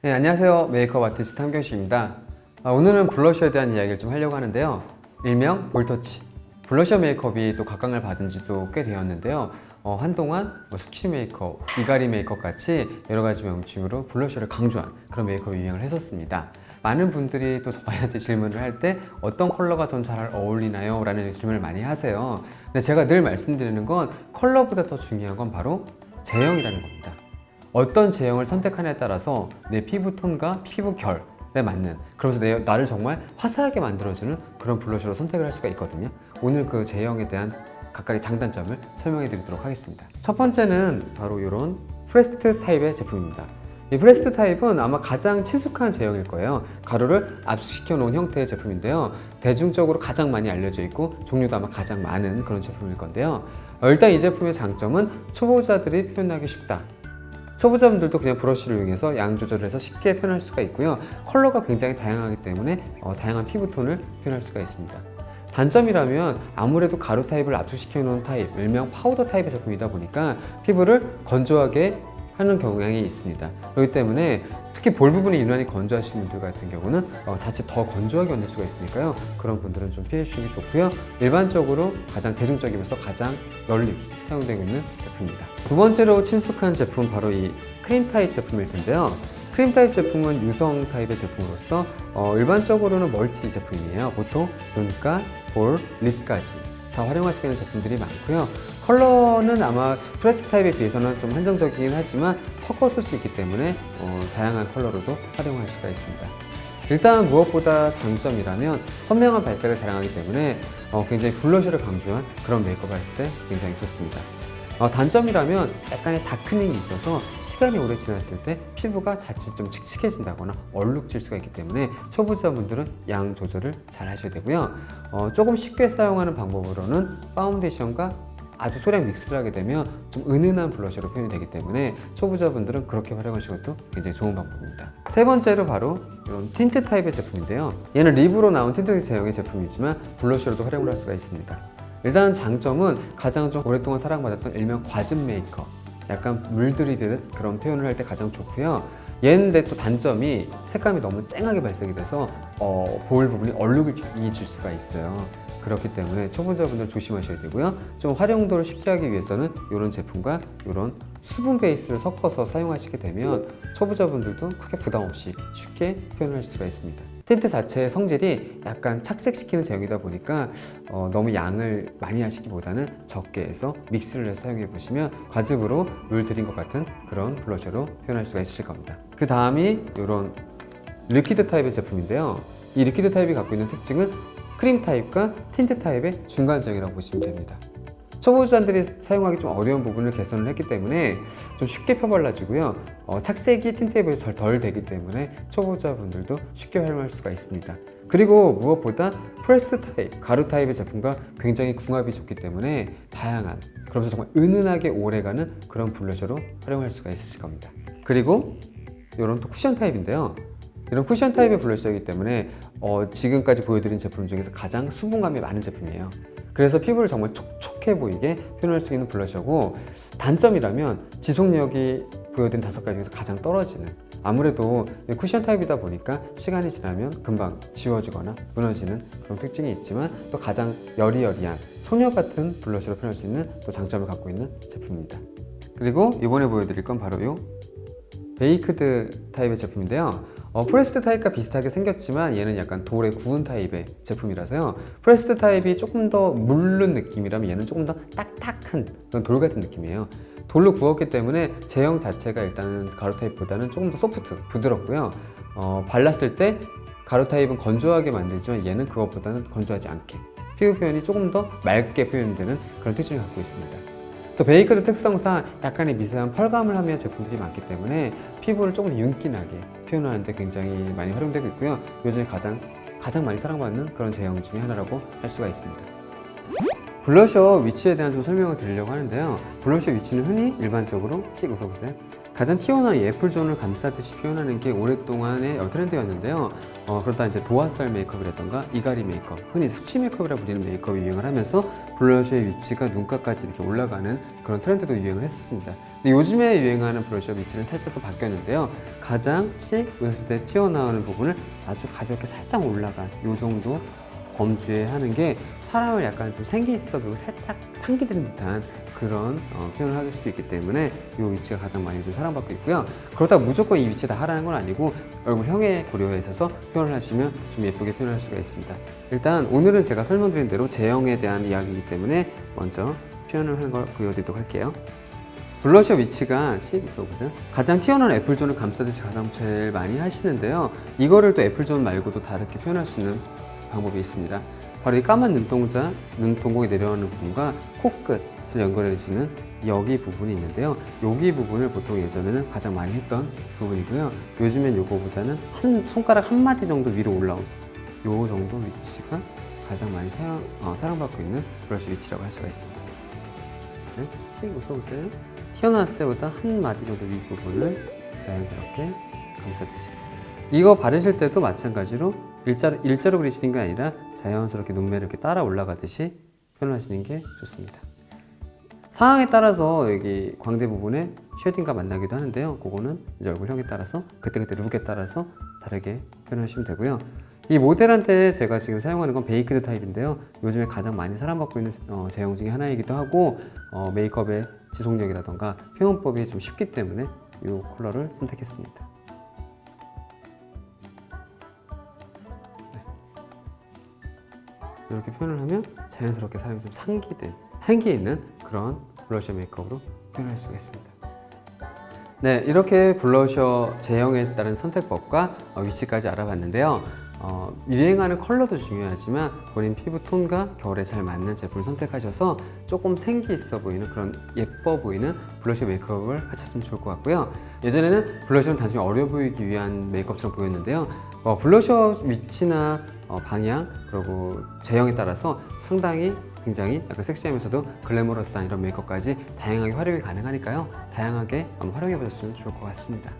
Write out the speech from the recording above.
네, 안녕하세요. 메이크업 아티스트 한경식입니다. 오늘은 블러셔에 대한 이야기를 좀 하려고 하는데요. 일명 볼터치. 블러셔 메이크업이 또 각광을 받은 지도 꽤 되었는데요. 한동안 숙취 메이크업, 이갈이 메이크업 같이 여러 가지 명칭으로 블러셔를 강조한 그런 메이크업이 유행을 했었습니다. 많은 분들이 또 저희한테 질문을 할 때 어떤 컬러가 전 잘 어울리나요? 라는 질문을 많이 하세요. 근데 제가 늘 말씀드리는 건 컬러보다 더 중요한 건 바로 제형이라는 겁니다. 어떤 제형을 선택하냐에 따라서 내 피부톤과 피부 결에 맞는, 그러면서 나를 정말 화사하게 만들어주는 그런 블러셔로 선택을 할 수가 있거든요. 오늘 그 제형에 대한 각각의 장단점을 설명해 드리도록 하겠습니다. 첫 번째는 바로 이런 프레스트 타입의 제품입니다. 이 프레스트 타입은 아마 가장 친숙한 제형일 거예요. 가루를 압축시켜 놓은 형태의 제품인데요. 대중적으로 가장 많이 알려져 있고 종류도 아마 가장 많은 그런 제품일 건데요. 일단 이 제품의 장점은 초보자들이 표현하기 쉽다. 초보자분들도 그냥 브러쉬를 이용해서 양 조절을 해서 쉽게 표현할 수가 있고요. 컬러가 굉장히 다양하기 때문에 다양한 피부톤을 표현할 수가 있습니다. 단점이라면 아무래도 가루 타입을 압축시켜 놓은 타입, 일명 파우더 타입의 제품이다 보니까 피부를 건조하게 하는 경향이 있습니다. 그렇기 때문에 특히 볼 부분이 유난히 건조하신 분들 같은 경우는 자칫 더 건조하게 만들 수가 있으니까요. 그런 분들은 좀 피해 주시기 좋고요. 일반적으로 가장 대중적이면서 가장 널리 사용되고 있는 제품입니다. 두 번째로 친숙한 제품은 바로 이 크림 타입 제품일 텐데요. 크림 타입 제품은 유성 타입의 제품으로서 일반적으로는 멀티 제품이에요. 보통 눈가, 볼, 립까지 다 활용할 수 있는 제품들이 많고요. 컬러는 아마 프레스 타입에 비해서는 좀 한정적이긴 하지만 섞어 쓸 수 있기 때문에 다양한 컬러로도 활용할 수가 있습니다. 일단 무엇보다 장점이라면 선명한 발색을 자랑하기 때문에 굉장히 블러셔를 강조한 그런 메이크업을 했을 때 굉장히 좋습니다. 단점이라면 약간의 다크닝이 있어서 시간이 오래 지났을 때 피부가 자칫 좀 칙칙해진다거나 얼룩질 수가 있기 때문에 초보자분들은 양 조절을 잘 하셔야 되고요. 조금 쉽게 사용하는 방법으로는 파운데이션과 아주 소량 믹스를 하게 되면 좀 은은한 블러셔로 표현이 되기 때문에 초보자분들은 그렇게 활용하시는 것도 굉장히 좋은 방법입니다. 세 번째로 바로 이런 틴트 타입의 제품인데요. 얘는 립으로 나온 틴트 제형의 제품이지만 블러셔로도 활용을 할 수가 있습니다. 일단 장점은 가장 좀 오랫동안 사랑받았던 일명 과즙 메이크업, 약간 물들이듯 그런 표현을 할 때 가장 좋고요. 얘는데 또 단점이 색감이 너무 쨍하게 발색이 돼서 볼 부분이 얼룩이 질 수가 있어요. 그렇기 때문에 초보자분들 조심하셔야 되고요. 좀 활용도를 쉽게 하기 위해서는 이런 제품과 이런 수분 베이스를 섞어서 사용하시게 되면 초보자분들도 크게 부담 없이 쉽게 표현할 수가 있습니다. 틴트 자체의 성질이 약간 착색시키는 제형이다 보니까 너무 양을 많이 하시기보다는 적게 해서 믹스를 해서 사용해 보시면 과즙으로 물 들인 것 같은 그런 블러셔로 표현할 수가 있으실 겁니다. 그 다음이 이런 리퀴드 타입의 제품인데요. 이 리퀴드 타입이 갖고 있는 특징은 크림 타입과 틴트 타입의 중간점이라고 보시면 됩니다. 초보자들이 사용하기 좀 어려운 부분을 개선을 했기 때문에 좀 쉽게 펴발라지고요. 착색이 틴트에 비해서 덜 되기 때문에 초보자분들도 쉽게 활용할 수가 있습니다. 그리고 무엇보다 프레스 타입, 가루 타입의 제품과 굉장히 궁합이 좋기 때문에 다양한, 그러면서 정말 은은하게 오래가는 그런 블러셔로 활용할 수가 있으실 겁니다. 그리고 이런 또 쿠션 타입인데요. 이런 쿠션 타입의 블러셔이기 때문에 지금까지 보여드린 제품 중에서 가장 수분감이 많은 제품이에요. 그래서 피부를 정말 촉촉해 보이게 표현할 수 있는 블러셔고, 단점이라면 지속력이 보여드린 5가지 중에서 가장 떨어지는, 아무래도 쿠션 타입이다 보니까 시간이 지나면 금방 지워지거나 무너지는 그런 특징이 있지만 또 가장 여리여리한 소녀 같은 블러셔로 표현할 수 있는 또 장점을 갖고 있는 제품입니다. 그리고 이번에 보여드릴 건 바로 이 베이크드 타입의 제품인데요. 프레스트 타입과 비슷하게 생겼지만 얘는 약간 돌에 구운 타입의 제품이라서요. 프레스트 타입이 조금 더 물른 느낌이라면 얘는 조금 더 딱딱한 그런 돌 같은 느낌이에요. 돌로 구웠기 때문에 제형 자체가 일단은 가루 타입보다는 조금 더 소프트, 부드럽고요. 발랐을 때 가루 타입은 건조하게 만들지만 얘는 그것보다는 건조하지 않게 피부 표현이 조금 더 맑게 표현되는 그런 특징을 갖고 있습니다. 또 베이크드 특성상 약간의 미세한 펄감을 하는 제품들이 많기 때문에 피부를 조금 윤기나게 표현하는데 굉장히 많이 활용되고 있고요. 요즘에 가장 많이 사랑받는 그런 제형 중에 하나라고 할 수가 있습니다. 블러셔 위치에 대한 좀 설명을 드리려고 하는데요. 블러셔 위치는 흔히 일반적으로 웃어보세요. 가장 튀어나온 이 애플존을 감싸듯이 표현하는 게 오랫동안의 트렌드였는데요. 그러다 이제 도화살 메이크업이라던가 이갈이 메이크업, 흔히 숙취 메이크업이라고 불리는 메이크업이 유행을 하면서 블러셔의 위치가 눈가까지 이렇게 올라가는 그런 트렌드도 유행을 했었습니다. 근데 요즘에 유행하는 블러셔 위치는 살짝 또 바뀌었는데요. 가장 씩 웃을 때 튀어나오는 부분을 아주 가볍게 살짝 올라간 요 정도 범주에 하는 게 사람을 약간 좀 생기 있어 보이고 살짝 상기되는 듯한 그런 표현을 할 수 있기 때문에 이 위치가 가장 많이 좀 사랑받고 있고요. 그렇다고 무조건 이 위치에 다 하라는 건 아니고 얼굴형에 고려해 있어서 표현을 하시면 좀 예쁘게 표현할 수가 있습니다. 일단 오늘은 제가 설명드린 대로 제형에 대한 이야기이기 때문에 먼저 표현을 하는 걸 보여드리도록 할게요. 블러셔 위치가 써보세요. 가장 튀어나온 애플존을 감싸듯이 가장 제일 많이 하시는데요. 이거를 또 애플존 말고도 다르게 표현할 수 있는 방법이 있습니다. 바로 이 까만 눈동자, 눈동공이 내려오는 부분과 코끝을 연결해주는 여기 부분이 있는데요. 여기 부분을 보통 예전에는 가장 많이 했던 부분이고요. 요즘엔 이거보다는 손가락 한 마디 정도 위로 올라온 요 정도 위치가 가장 많이 사랑받고 있는 블러셔 위치라고 할 수가 있습니다. 네? 씩 웃어보세요. 튀어나왔을 때보다 한 마디 정도 윗부분을 자연스럽게 감싸듯이. 이거 바르실 때도 마찬가지로 일자로 그리시는 게 아니라 자연스럽게 눈매를 이렇게 따라 올라가듯이 표현하시는 게 좋습니다. 상황에 따라서 여기 광대 부분에 쉐딩과 만나기도 하는데요. 그거는 이제 얼굴형에 따라서 그때그때 룩에 따라서 다르게 표현하시면 되고요. 이 모델한테 제가 지금 사용하는 건 베이크드 타입인데요. 요즘에 가장 많이 사랑받고 있는 제형 중에 하나이기도 하고 메이크업의 지속력이라던가 표현법이 좀 쉽기 때문에 이 컬러를 선택했습니다. 이렇게 표현을 하면 자연스럽게 사람이 좀 생기 있는 그런 블러셔 메이크업으로 표현할 수가 있습니다. 네, 이렇게 블러셔 제형에 따른 선택법과 위치까지 알아봤는데요. 유행하는 컬러도 중요하지만 본인 피부 톤과 결에 잘 맞는 제품을 선택하셔서 조금 생기 있어 보이는 그런 예뻐 보이는 블러셔 메이크업을 하셨으면 좋을 것 같고요. 예전에는 블러셔는 단순히 어려 보이기 위한 메이크업처럼 보였는데요. 블러셔 위치나 방향 그리고 제형에 따라서 상당히 굉장히 약간 섹시하면서도 글래머러스한 이런 메이크업까지 다양하게 활용이 가능하니까요. 다양하게 활용해 보셨으면 좋을 것 같습니다.